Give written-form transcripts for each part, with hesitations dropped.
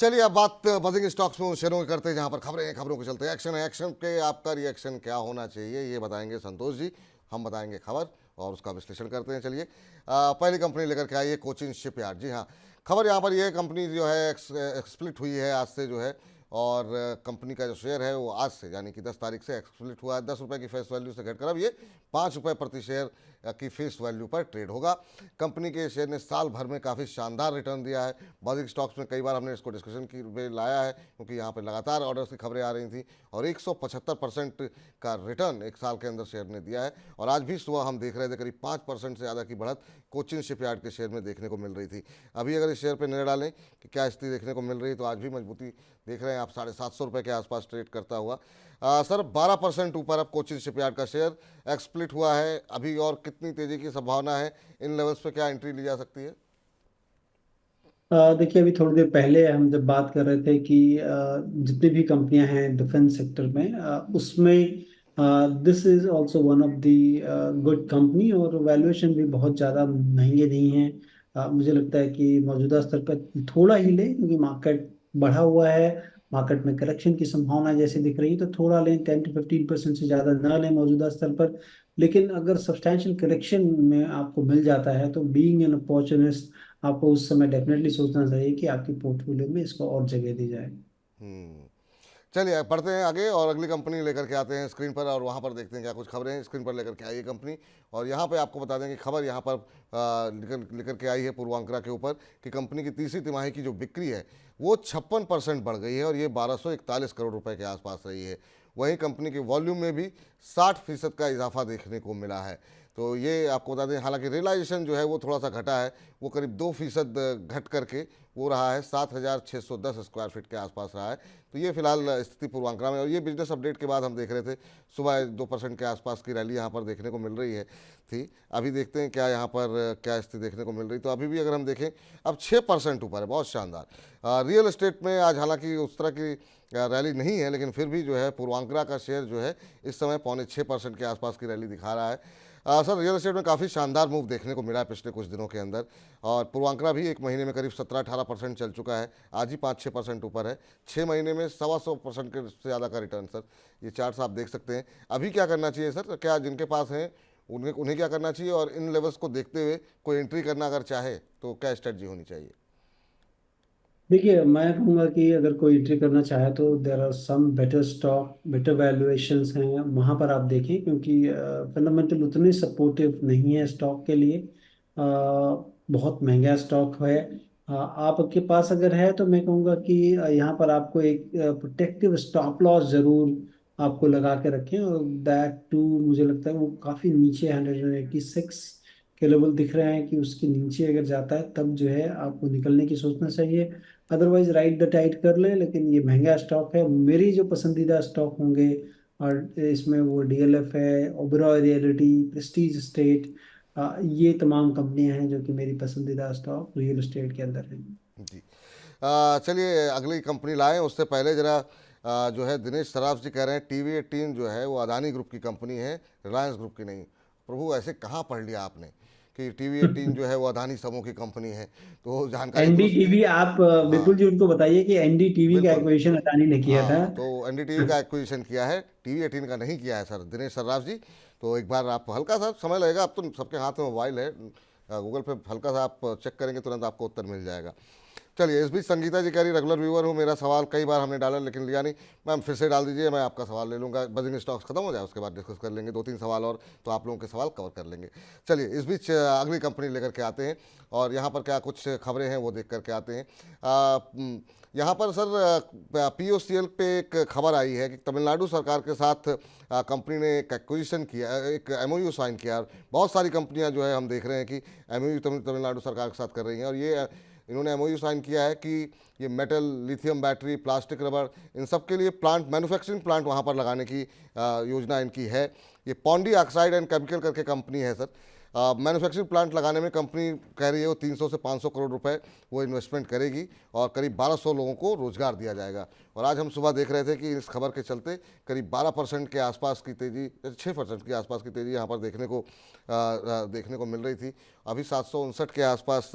चलिए अब बात बजिंग स्टॉक्स में उन शेयरों की करते हैं जहां पर खबरें हैं, खबरों के चलते एक्शन है। एक्शन के आपका रिएक्शन क्या होना चाहिए ये बताएंगे संतोष जी। हम बताएंगे खबर और उसका विश्लेषण करते हैं। चलिए पहली कंपनी लेकर के आइए, कोचिन शिपयार्ड। जी हाँ, खबर यहाँ पर ये कंपनी जो है स्प्लिट हुई है आज से जो है। और कंपनी का जो शेयर है वो आज से यानी कि 10 तारीख से एक्सप्लिट हुआ है। 10 रुपये की फेस वैल्यू से घटकर अब ये 5 रुपये प्रति शेयर की फेस वैल्यू पर ट्रेड होगा। कंपनी के शेयर ने साल भर में काफ़ी शानदार रिटर्न दिया है। बॉजिंग स्टॉक्स में कई बार हमने इसको डिस्कशन की पे लाया है क्योंकि यहाँ पर लगातार ऑर्डर्स की खबरें आ रही थी और 175% का रिटर्न एक साल के अंदर शेयर ने दिया है। और आज भी सुबह हम देख रहे थे करीब 5% से ज़्यादा की बढ़त कोचिन शिपयार्ड के शेयर में देखने को मिल रही थी। अभी अगर इस शेयर पर नजर डालें कि क्या स्थिति देखने को मिल रही है तो आज भी मजबूती देख रहे हैं आप, 750 रुपये के आसपास ट्रेड करता हुआ। सर 12% ऊपर अब कोचिन शिपयार्ड का शेयर एक्सप्लिट हुआ है। अभी और कितनी तेजी की संभावना है? इन लेवल्स पे क्या एंट्री ली जा सकती है? देखिए, अभी थोड़ी देर पहले हम जब बात कर रहे थे कि जितनी भी कंपनियां हैं डिफेंस सेक्टर में, उसमें this is also one of the good company, और वैल्यूएशन भी बहुत ज़्यादा महंगे नहीं हैं। मुझे लगता है कि मौजूदा स्तर पर थोड़ा ही लें, क्योंकि मार्केट बढ़ा हुआ है। मार्केट में करेक्शन की संभावना जैसे दिख रही है, तो थोड़ा लें, 10 to 15% से ज़्यादा ना लें मौजूदा स्तर पर। लेकिन अगर सब्सटैंशियल करेक्शन में आपको मिल जाता है, तो बीइंग एन अपॉर्चुनिस्ट, आपको उस समय डेफिनेटली सोचना चाहिए कि आपकी पोर्टफोलियो में इसको और जगह दी जाए। हम्म। चलिए बढ़ते हैं आगे और अगली कंपनी लेकर के आते हैं स्क्रीन पर और वहाँ पर देखते हैं क्या कुछ खबरें स्क्रीन पर लेकर के आई है कंपनी। और यहाँ पे आपको बता दें कि खबर यहाँ पर लेकर लेकर के आई है पूर्वांकरा के ऊपर कि कंपनी की तीसरी तिमाही की जो बिक्री है वो 56% बढ़ गई है और ये 1241 करोड़ रुपए के आसपास रही है। वहीं कंपनी के वॉल्यूम में भी 60% का इजाफा देखने को मिला है। तो ये आपको बता दें, हालांकि रियलाइजेशन जो है वो थोड़ा सा घटा है, वो करीब 2% घट करके वो रहा है 7,610 स्क्वायर फीट के आसपास रहा है। तो ये फिलहाल स्थिति पूर्वांकरा में। और ये बिजनेस अपडेट के बाद हम देख रहे थे सुबह 2% के आसपास की रैली यहाँ पर देखने को मिल रही है थी। अभी देखते हैं क्या यहाँ पर क्या स्थिति देखने को मिल रही। तो अभी भी अगर हम देखें अब 6% ऊपर है, बहुत शानदार। रियल एस्टेट में आज हालांकि उस तरह की रैली नहीं है, लेकिन फिर भी जो है पूर्वांकरा का शेयर जो है इस समय 5.25% के आसपास की रैली दिखा रहा है। सर रियल एस्टेट में काफ़ी शानदार मूव देखने को मिला है पिछले कुछ दिनों के अंदर। और पूर्वांकरा भी एक महीने में करीब 17-18% चल चुका है, आज ही 5-6% ऊपर है। 6 महीने में 125% के से ज़्यादा का रिटर्न सर। ये चार्ट्स आप देख सकते हैं। अभी क्या करना चाहिए सर? क्या जिनके पास हैं उन्हें उन्हें क्या करना चाहिए और इन लेवल्स को देखते हुए कोई एंट्री करना अगर चाहे तो क्या स्ट्रेटजी होनी चाहिए? देखिए, मैं कहूँगा कि अगर कोई एंट्री करना चाहे तो there are some better stock, better valuations हैं, वहाँ पर आप देखें, क्योंकि फंडामेंटल उतने सपोर्टिव नहीं है स्टॉक के लिए। बहुत महंगा स्टॉक है। आपके पास अगर है तो मैं कहूँगा कि यहाँ पर आपको एक प्रोटेक्टिव स्टॉप लॉस जरूर आपको लगा के रखें, और दैट टू मुझे लगता है वो काफ़ी नीचे 186 के लेवल दिख रहे हैं, कि उसके नीचे अगर जाता है तब जो है आपको निकलने की सोचना चाहिए। अदरवाइज राइट द टाइट कर लें, लेकिन ये महंगा स्टॉक है। मेरी जो पसंदीदा स्टॉक होंगे, और इसमें वो डीएलएफ है, ओबेरॉय रियलिटी, प्रेस्टीज एस्टेट, ये तमाम कंपनियां हैं जो कि मेरी पसंदीदा स्टॉक रियल एस्टेट के अंदर हैं। जी। चलिए अगली कंपनी लाएं उससे पहले जरा जो है दिनेश सराफ जी कह रहे हैं TV18 जो है वो अदानी ग्रुप की कंपनी है, रिलायंस ग्रुप की नहीं। प्रभु ऐसे कहाँ पढ़ लिया आपने कि TV18 जो है वो अदानी समूह की कंपनी है? तो जानकारी दुरुस्त की। एनडीटीवी, आप हाँ बिल्कुल जी उनको बताइए कि एनडीटीवी का बिल्कुल। एक्विजिशन अदानी ने किया था। हाँ तो NDTV का एक्विजिशन किया है, TV18 का नहीं किया है सर दिनेश सर्राफ जी। तो एक बार आप हल्का सा समय लगेगा, अब तो सबके हाथ में मोबाइल है, गूगल पे हल्का सा आप चेक करेंगे तुरंत आपको उत्तर मिल जाएगा। चलिए इस बीच संगीता जी कह रही रेगुलर व्यूअर हूँ, मेरा सवाल कई बार हमने डाला लेकिन लिया नहीं। मैम फिर से डाल दीजिए, मैं आपका सवाल ले लूँगा। बजिंग स्टॉक्स खत्म हो जाए उसके बाद डिस्कस कर लेंगे 2-3 सवाल और, तो आप लोगों के सवाल कवर कर लेंगे। चलिए इस बीच अगली कंपनी लेकर के आते हैं और यहाँ पर क्या कुछ खबरें हैं वो देख करके आते हैं। यहाँ पर सर POCL पे एक खबर आई है कि तमिलनाडु सरकार के साथ कंपनी ने एक एक्विजिशन किया, एक MOU साइन किया। बहुत सारी कंपनियां जो है हम देख रहे हैं कि MOU तमिलनाडु सरकार के साथ कर रही हैं। और ये इन्होंने MOU साइन किया है कि ये metal, lithium battery, plastic, rubber, इन सब के लिए प्लांट, मैन्युफैक्चरिंग प्लांट वहाँ पर लगाने की योजना इनकी है। ये पॉन्डी ऑक्साइड एंड केमिकल करके कंपनी है सर। मैन्युफैक्चरिंग प्लांट लगाने में कंपनी कह रही है वो 300 से 500 करोड़ रुपए वो इन्वेस्टमेंट करेगी और करीब 1200 लोगों को रोजगार दिया जाएगा। और आज हम सुबह देख रहे थे कि इस खबर के चलते करीब 12% के आसपास की तेज़ी, 6% के आसपास की तेज़ी यहाँ पर देखने को मिल रही थी। अभी 759 के आसपास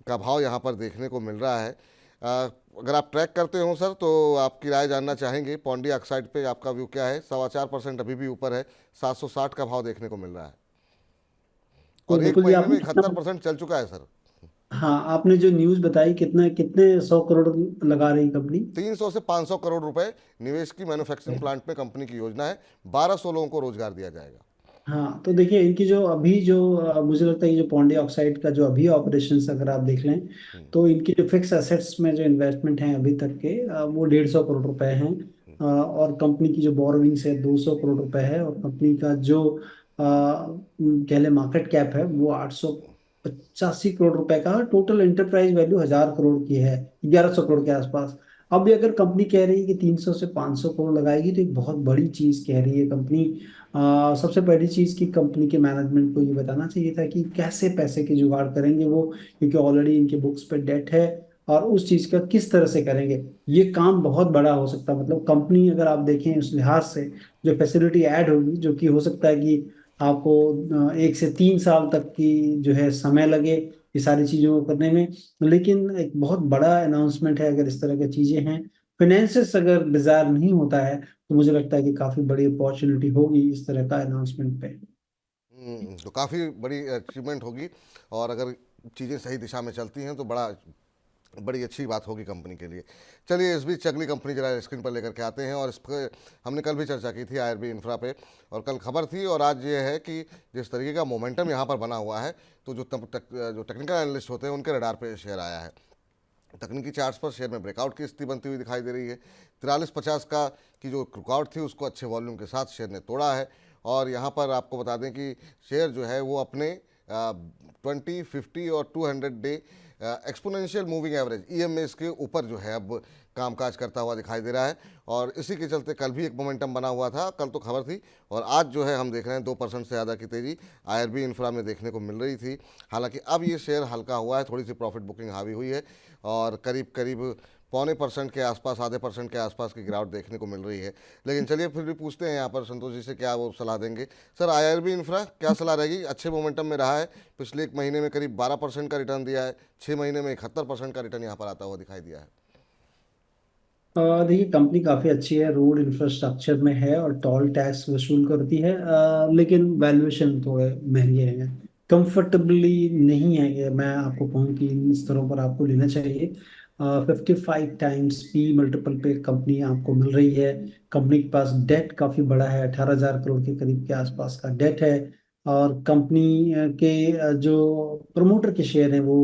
का भाव यहाँ पर देखने को मिल रहा है। अ, अगर आप ट्रैक करते हो सर तो आपकी राय जानना चाहेंगे, पौंडी ऑक्साइड पे आपका व्यू क्या है? 4.25% अभी भी ऊपर है, 760 का भाव देखने को मिल रहा है, तो और एक मुकुल जी महीने आपने में कितना, 71% चल चुका है सर। हाँ आपने जो न्यूज़ बताई, कितने कितने 100 करोड़ लगा रही कंपनी? 300 से 500 करोड़ रुपए निवेश की मैन्युफैक्चरिंग प्लांट में कंपनी की योजना है, 1200 लोगों को रोजगार दिया जाएगा। हाँ तो देखिए इनकी जो अभी जो मुझे लगता है ये जो पौंडी ऑक्साइड का जो अभी ऑपरेशंस अगर आप देख लें, तो इनकी जो फिक्स एसेट्स में जो इन्वेस्टमेंट हैं अभी तक के, वो 150 करोड़ रुपए हैं। और कंपनी की जो बोरोविंग्स है 200 करोड़ रुपए है, और कंपनी का जो कह ले मार्केट कैप है वो 885 करोड़ रुपए का। टोटल एंटरप्राइज वैल्यू 1000 करोड़ की है, 1100 करोड़ के आसपास। अब भी अगर कंपनी कह रही है कि 300 से 500 करोड़ लगाएगी, तो एक बहुत बड़ी चीज कह रही है कंपनी। सबसे पहली चीज की कंपनी के मैनेजमेंट को ये बताना चाहिए था कि कैसे पैसे की जुगाड़ करेंगे वो, क्योंकि ऑलरेडी इनके बुक्स पे डेट है। और उस चीज का किस तरह से करेंगे, ये काम बहुत बड़ा हो सकता है। मतलब कंपनी अगर आप देखें उस लिहाज से, जो फैसिलिटी ऐड होगी, जो कि हो सकता है कि आपको 1 से 3 साल तक की जो है समय लगे ये सारी चीजों को करने में, लेकिन एक बहुत बड़ा अनाउंसमेंट है अगर इस तरह की चीजें हैं। फाइनेंसिस अगर डिजायर नहीं होता है, तो मुझे लगता है कि काफी बड़ी अपॉर्चुनिटी होगी इस तरह का अनाउंसमेंट पे। तो काफ़ी बड़ी अचीवमेंट होगी, और अगर चीज़ें सही दिशा में चलती हैं तो बड़ी अच्छी बात होगी कंपनी के लिए। चलिए इस बीच अगली कंपनी जरा स्क्रीन पर लेकर के आते हैं, और इस पर हमने कल भी चर्चा की थी आईआरबी इंफ्रा पे, और कल खबर थी, और आज ये है कि जिस तरीके का मोमेंटम यहाँ पर बना हुआ है, तो जो टेक्निकल एनालिस्ट होते हैं उनके रडार पे शेयर आया है। तकनीकी चार्ट्स पर शेयर में ब्रेकआउट की स्थिति बनती हुई दिखाई दे रही है। 43.50 का की जो रुकावट थी उसको अच्छे वॉल्यूम के साथ शेयर ने तोड़ा है, और यहाँ पर आपको बता दें कि शेयर जो है वो अपने 20, 50 और 200 day exponential moving average EMS के ऊपर जो है अब कामकाज करता हुआ दिखाई दे रहा है, और इसी के चलते कल भी एक मोमेंटम बना हुआ था, कल तो खबर थी, और आज जो है हम देख रहे हैं 2% से ज़्यादा की तेज़ी आईआरबी इंफ्रा में देखने को मिल रही थी। हालांकि अब ये शेयर हल्का हुआ है, थोड़ी सी प्रॉफिट बुकिंग हावी हुई है, और करीब करीब 0.25% के आसपास, आधे परसेंट के आसपास की गिरावट देखने को मिल रही है। लेकिन चलिए फिर भी पूछते हैं यहाँ पर संतोष जी से क्या वो सलाह देंगे। सर आईआरबी इंफ्रा क्या सलाह रहेगी? अच्छे मोमेंटम में रहा है, पिछले एक महीने में करीब 12% का रिटर्न दिया है, 6 महीने में 71% का रिटर्न यहाँ पर आता हुआ दिखाई दिया है। देखिए कंपनी काफ़ी अच्छी है, रोड इंफ्रास्ट्रक्चर में है और टोल टैक्स वसूल करती है, लेकिन वैल्यूएशन थोड़े महंगे हैं, कंफर्टेबली नहीं है कि मैं आपको कहूँ कि इन स्तरों पर आपको लेना चाहिए। 55 टाइम्स पी मल्टीपल पे कंपनी आपको मिल रही है। कंपनी के पास डेट काफ़ी बड़ा है, 18,000 करोड़ के करीब के आसपास का डेट है। और कंपनी के जो प्रमोटर के शेयर हैं वो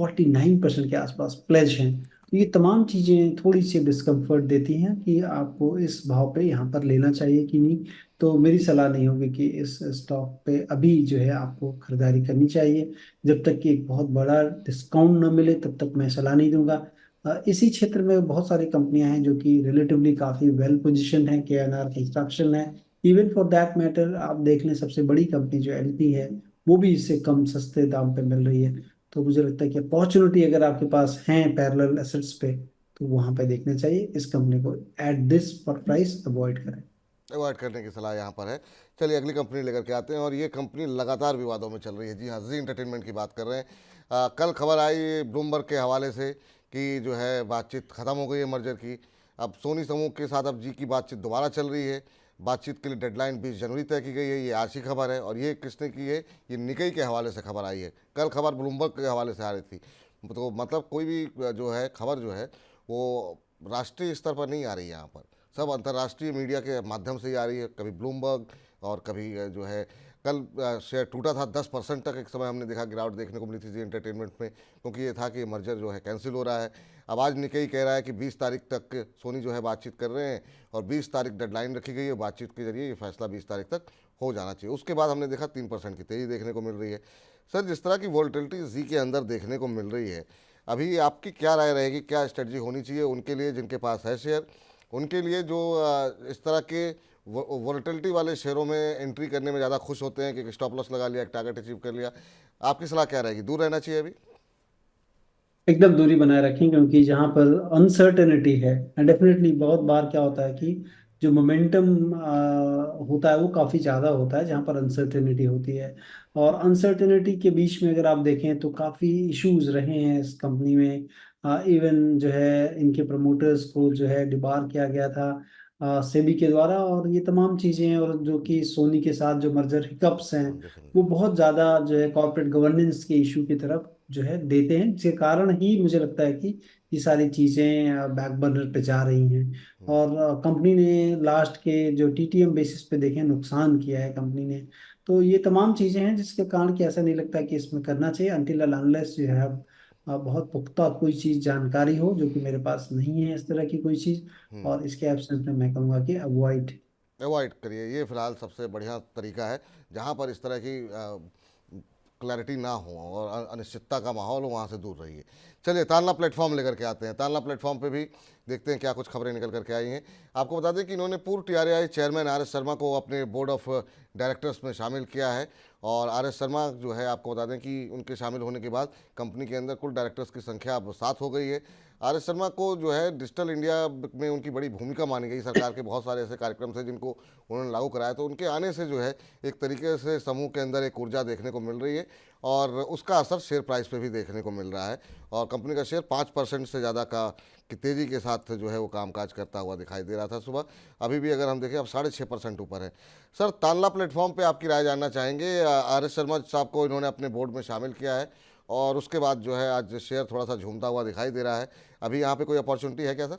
49% के आसपास प्लेज हैं। तो ये तमाम चीज़ें थोड़ी सी डिस्कम्फर्ट देती हैं कि आपको इस भाव पे यहाँ पर लेना चाहिए कि नहीं। तो मेरी सलाह नहीं होगी कि इस स्टॉक पे अभी जो है आपको खरीदारी करनी चाहिए। जब तक कि एक बहुत बड़ा डिस्काउंट न मिले तब तक मैं सलाह नहीं दूंगा। इसी क्षेत्र में बहुत सारी कंपनियां हैं जो कि रिलेटिवली काफ़ी वेल पोजिशन हैं, केएनआर कंस्ट्रक्शन है। इवन फॉर दैट मैटर आप देख लें, सबसे बड़ी कंपनी जो एलपी है वो भी इससे कम सस्ते दाम पे मिल रही है। तो मुझे लगता है कि अपॉर्चुनिटी अगर आपके पास है पैरेलल एसेट्स पे, तो वहां पे देखना चाहिए। इस कंपनी को एट दिस पर प्राइस अवॉइड करें। अवॉइड करने की सलाह यहाँ पर है। चलिए अगली कंपनी लेकर के आते हैं, और ये कंपनी लगातार विवादों में चल रही है। जी हाँ, जी इंटरटेनमेंट की बात कर रहे हैं। कल खबर आई ब्लूमबर्ग के हवाले से कि जो है बातचीत ख़त्म हो गई है मर्जर की। अब सोनी समूह के साथ अब जी की बातचीत दोबारा चल रही है। बातचीत के लिए डेडलाइन 20 जनवरी तय की गई है, ये आज की खबर है, और ये किसने की है? ये निकई के हवाले से खबर आई है। कल खबर ब्लूमबर्ग के हवाले से आ रही थी। तो मतलब कोई भी जो है खबर जो है वो राष्ट्रीय स्तर पर नहीं आ रही है, यहाँ पर सब अंतर्राष्ट्रीय मीडिया के माध्यम से ही आ रही है। कभी ब्लूमबर्ग, और कभी जो है कल शेयर टूटा था 10% तक, एक समय हमने देखा गिरावट देखने को मिली थी जी एंटरटेनमेंट में, क्योंकि ये था कि मर्जर जो है कैंसिल हो रहा है। अब आज निकई कह रहा है कि 20 तारीख तक सोनी जो है बातचीत कर रहे हैं, और 20 तारीख डेडलाइन रखी गई है, बातचीत के जरिए ये फैसला 20 तारीख तक हो जाना चाहिए। उसके बाद हमने देखा 3% की तेज़ी देखने को मिल रही है। सर जिस तरह की वोल्टिलिटी जी के अंदर देखने को मिल रही है, अभी आपकी क्या राय रहेगी, क्या स्ट्रेटजी होनी चाहिए उनके लिए जिनके पास है शेयर, उनके लिए जो इस तरह के वोलेटिलिटी वाले शेयरों में एंट्री करने में ज़्यादा खुश होते हैं कि स्टॉप लॉस लगा लिया, एक टारगेट अचीव कर लिया? आपकी सलाह क्या रहेगी? दूर रहना चाहिए अभी? एकदम दूरी बनाए रखें, क्योंकि जहाँ पर अनसर्टेनिटी है, डेफिनेटली बहुत बार क्या होता है कि जो मोमेंटम होता है वो काफ़ी ज़्यादा होता है जहाँ पर अनसर्टेनिटी होती है। और अनसर्टेनिटी के बीच में अगर आप देखें तो काफ़ी इश्यूज रहे हैं इस कंपनी में। इवन जो है इनके प्रमोटर्स को जो है डिबार किया गया था सेबी के द्वारा, और ये तमाम चीज़ें, और जो कि सोनी के साथ जो मर्जर हिकअप्स हैं हाँ, वो डेफिनेटली। बहुत ज़्यादा जो है कॉर्पोरेट गवर्नेंस के इशू की तरफ जो है देते हैं, जिसके कारण ही मुझे लगता है कि ये सारी चीज़ें बैक बर्नर पे जा रही हैं। और कंपनी ने लास्ट के जो टीटीएम बेसिस पे देखें नुकसान किया है कंपनी ने। तो ये तमाम चीज़ें हैं जिसके कारण कि ऐसा नहीं लगता कि इसमें करना चाहिए अनटिल अनलेस जो है बहुत पुख्ता कोई चीज़ जानकारी हो, जो कि मेरे पास नहीं है इस तरह की कोई चीज़। और इसके एब्सेंस में मैं कहूँगा कि अवॉइड। अवॉइड करिए, ये फिलहाल सबसे बढ़िया तरीका है। जहाँ पर इस तरह की क्लैरिटी ना हो और अनिश्चितता का माहौल हो, वहाँ से दूर रहिए। चलिए तानला प्लेटफॉर्म लेकर के आते हैं। तानला प्लेटफॉर्म पे भी देखते हैं क्या कुछ खबरें निकल करके आई हैं। आपको बता दें कि इन्होंने पूर्व TRI chairman R S Sharma को अपने बोर्ड ऑफ डायरेक्टर्स में शामिल किया है। और आर एस शर्मा जो है, आपको बता दें कि उनके शामिल होने के बाद कंपनी के अंदर कुल डायरेक्टर्स की संख्या अब 7 हो गई है। आर एस शर्मा को जो है डिजिटल इंडिया में उनकी बड़ी भूमिका मानी गई। सरकार के बहुत सारे ऐसे कार्यक्रम थे जिनको उन्होंने लागू कराया, तो उनके आने से जो है एक तरीके से समूह के अंदर एक ऊर्जा देखने को मिल रही है और उसका असर शेयर प्राइस पे भी देखने को मिल रहा है। और कंपनी का शेयर 5% से ज़्यादा का की तेज़ी के साथ जो है वो कामकाज करता हुआ दिखाई दे रहा था सुबह। अभी भी अगर हम देखें अब 6.5% ऊपर है। सर, तानला प्लेटफॉर्म पे आपकी राय जानना चाहेंगे। आर एस शर्मा साहब को इन्होंने अपने बोर्ड में शामिल किया है और उसके बाद जो है आज शेयर थोड़ा सा झूमता हुआ दिखाई दे रहा है। अभी यहाँ पे कोई अपॉर्चुनिटी है क्या सर?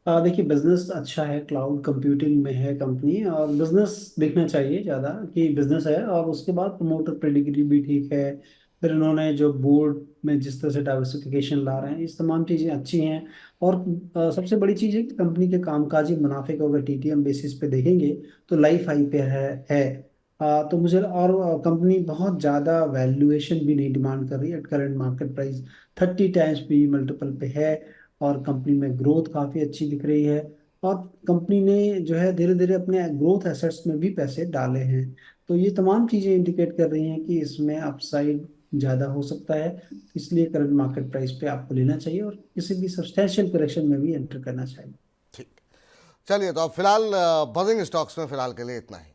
देखिए बिजनेस अच्छा है, क्लाउड कंप्यूटिंग में है कंपनी, और बिजनेस देखना चाहिए ज़्यादा कि बिजनेस है, और उसके बाद प्रमोटर पेडिग्री भी ठीक है। फिर इन्होंने जो बोर्ड में जिस तरह से डाइवर्सिफिकेशन ला रहे हैं, इस तमाम चीज़ें अच्छी हैं। और सबसे बड़ी चीज़ है कि कंपनी के कामकाजी मुनाफे को अगर टीटीएम बेसिस पे देखेंगे तो लाइफ हाई पे है। तो मुझे, और कंपनी बहुत ज़्यादा वैल्यूएशन भी नहीं डिमांड कर रही है। At current market price 30 times P multiple पे है, और कंपनी में ग्रोथ काफ़ी अच्छी दिख रही है। और कंपनी ने जो है धीरे धीरे अपने ग्रोथ एसेट्स में भी पैसे डाले हैं। तो ये तमाम चीज़ें इंडिकेट कर रही हैं कि इसमें अपसाइड ज़्यादा हो सकता है। इसलिए करंट मार्केट प्राइस पे आपको लेना चाहिए, और किसी भी सब्सटेंशियल करेक्शन में भी एंटर करना चाहिए। ठीक। चलिए, तो अब फिलहाल बजिंग स्टॉक्स में फिलहाल के लिए इतना ही।